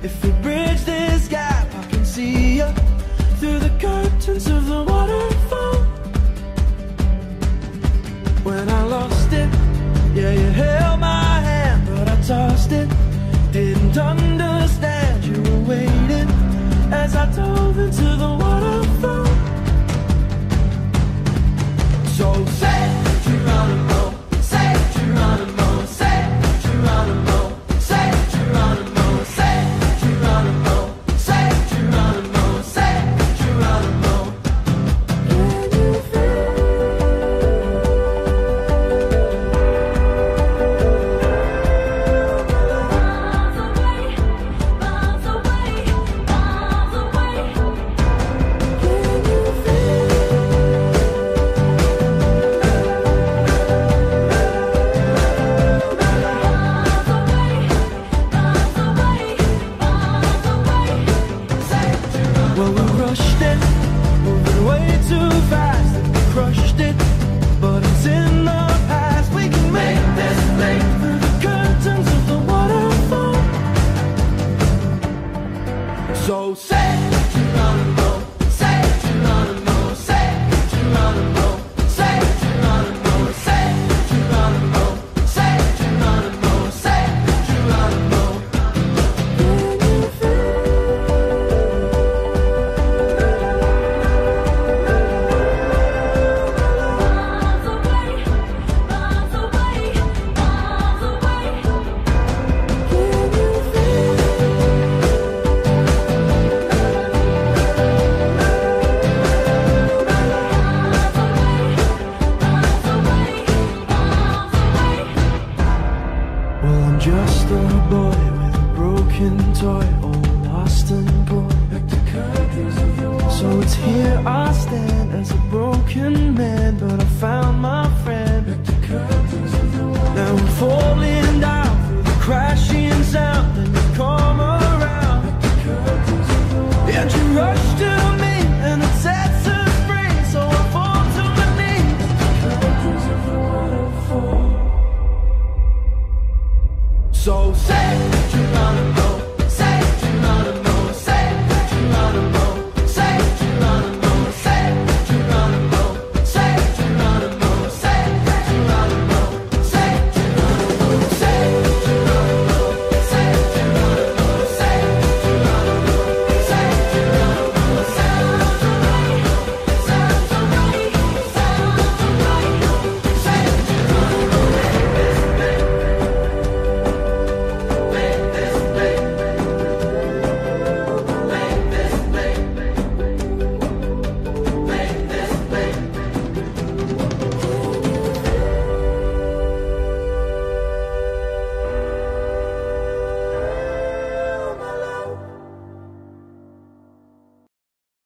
If we bridge this gap, I can see you through the curtains of the waterfall. When I lost it, yeah, you held my hand, but I tossed it. Didn't understand you were waiting as I dove into the waterfall. So say Geronimo, say Geronimo, say Geronimo, say Geronimo, say Geronimo, say Geronimo, say Geronimo. Can you feel? Miles away, miles away, miles away. Can you feel? Well, we rushed it, moving way too fast, and we crushed it, but it's in the past. We can make this leap through the curtains of the waterfall. So say Geronimo, say Geronimo, say Geronimo, say Geronimo, say Geronimo, say Geronimo, say Geronimo. Can you feel? Well, I'm just a boy with a broken toy, all lost and poor. So it's here I stand as a broken man, but I found my friend. Now I'm falling down through the crashing sound, and you come around, and you rush to me, and it sets us free. So I fall to my knees. So say Geronimo.